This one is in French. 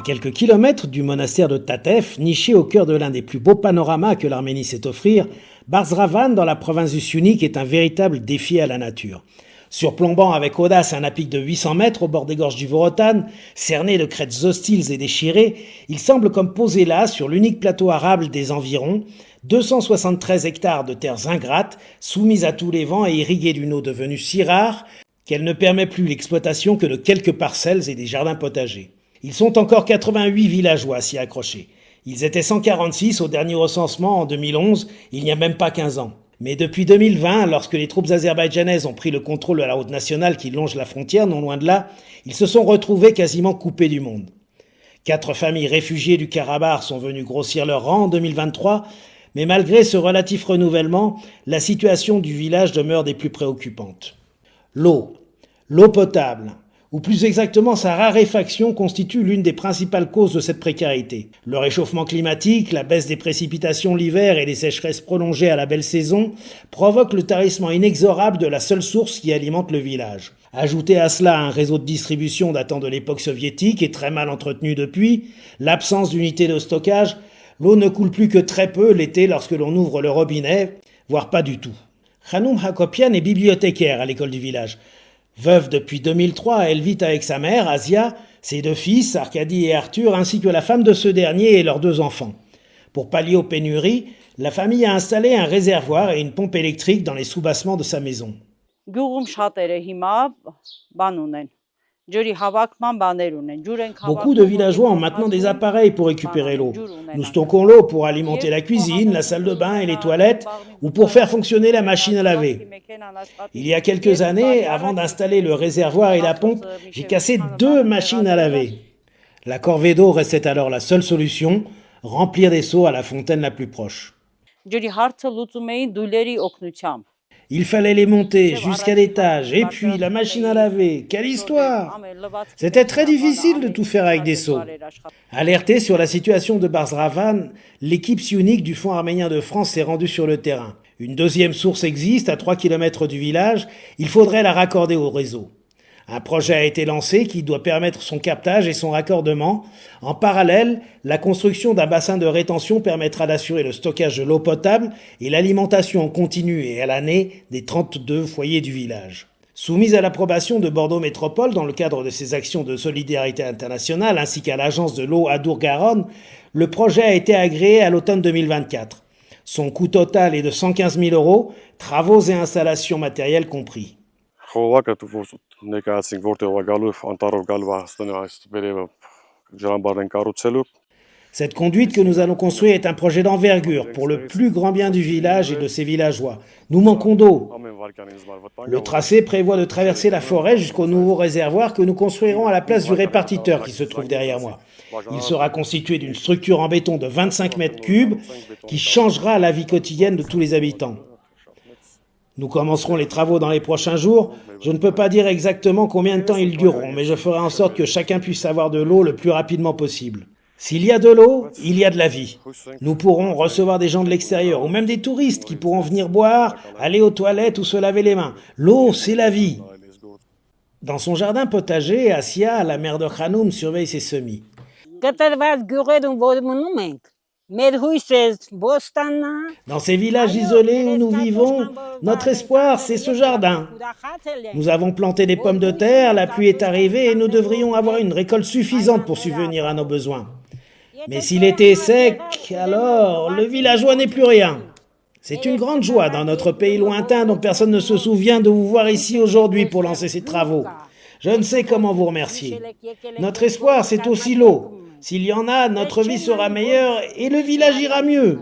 À quelques kilomètres du monastère de Tatef, niché au cœur de l'un des plus beaux panoramas que l'Arménie sait offrir, Barzravan, dans la province du Syunik, est un véritable défi à la nature. Surplombant avec audace un à-pic de 800 mètres au bord des gorges du Vorotan, cerné de crêtes hostiles et déchirées, il semble comme posé là, sur l'unique plateau arable des environs, 273 hectares de terres ingrates, soumises à tous les vents et irriguées d'une eau devenue si rare qu'elle ne permet plus l'exploitation que de quelques parcelles et des jardins potagers. Ils sont encore 88 villageois à s'y accrocher. Ils étaient 146 au dernier recensement en 2011, il n'y a même pas 15 ans. Mais depuis 2020, lorsque les troupes azerbaïdjanaises ont pris le contrôle de la route nationale qui longe la frontière, non loin de là, ils se sont retrouvés quasiment coupés du monde. 4 familles réfugiées du Karabakh sont venues grossir leur rang en 2023, mais malgré ce relatif renouvellement, la situation du village demeure des plus préoccupantes. L'eau potable, ou plus exactement sa raréfaction, constitue l'une des principales causes de cette précarité. Le réchauffement climatique, la baisse des précipitations l'hiver et les sécheresses prolongées à la belle saison provoquent le tarissement inexorable de la seule source qui alimente le village. Ajoutez à cela un réseau de distribution datant de l'époque soviétique et très mal entretenu depuis, l'absence d'unités de stockage, l'eau ne coule plus que très peu l'été lorsque l'on ouvre le robinet, voire pas du tout. Khanoum Hakopian est bibliothécaire à l'école du village. Veuve depuis 2003, elle vit avec sa mère, Asia, ses 2 fils, Arkady et Arthur, ainsi que la femme de ce dernier et leurs 2 enfants. Pour pallier aux pénuries, la famille a installé un réservoir et une pompe électrique dans les sous-bassements de sa maison. Beaucoup de villageois ont maintenant des appareils pour récupérer l'eau. Nous stockons l'eau pour alimenter la cuisine, la salle de bain et les toilettes, ou pour faire fonctionner la machine à laver. Il y a quelques années, avant d'installer le réservoir et la pompe, j'ai cassé 2 machines à laver. La corvée d'eau restait alors la seule solution, remplir des seaux à la fontaine la plus proche. Il fallait les monter jusqu'à l'étage, et puis la machine à laver. Quelle histoire! C'était très difficile de tout faire avec des seaux. Alertée sur la situation de Barzravan, l'équipe Syunik du Fonds arménien de France s'est rendue sur le terrain. Une deuxième source existe à 3 km du village, il faudrait la raccorder au réseau. Un projet a été lancé qui doit permettre son captage et son raccordement. En parallèle, la construction d'un bassin de rétention permettra d'assurer le stockage de l'eau potable et l'alimentation en continu et à l'année des 32 foyers du village. Soumise à l'approbation de Bordeaux Métropole dans le cadre de ses actions de solidarité internationale ainsi qu'à l'agence de l'eau Adour-Garonne, le projet a été agréé à l'automne 2024. Son coût total est de 115 000 €, travaux et installations matérielles compris. Cette conduite que nous allons construire est un projet d'envergure pour le plus grand bien du village et de ses villageois. Nous manquons d'eau. Le tracé prévoit de traverser la forêt jusqu'au nouveau réservoir que nous construirons à la place du répartiteur qui se trouve derrière moi. Il sera constitué d'une structure en béton de 25 mètres cubes qui changera la vie quotidienne de tous les habitants. Nous commencerons les travaux dans les prochains jours. Je ne peux pas dire exactement combien de temps ils dureront, mais je ferai en sorte que chacun puisse avoir de l'eau le plus rapidement possible. S'il y a de l'eau, il y a de la vie. Nous pourrons recevoir des gens de l'extérieur, ou même des touristes qui pourront venir boire, aller aux toilettes ou se laver les mains. L'eau, c'est la vie. Dans son jardin potager, Asia, la mère de Khanoum, surveille ses semis. Dans ces villages isolés où nous vivons, notre espoir, c'est ce jardin. Nous avons planté des pommes de terre, la pluie est arrivée et nous devrions avoir une récolte suffisante pour subvenir à nos besoins. Mais si l'été est sec, alors le villageois n'est plus rien. C'est une grande joie dans notre pays lointain dont personne ne se souvient de vous voir ici aujourd'hui pour lancer ces travaux. Je ne sais comment vous remercier. Notre espoir, c'est aussi l'eau. S'il y en a, notre vie sera meilleure et le village ira mieux.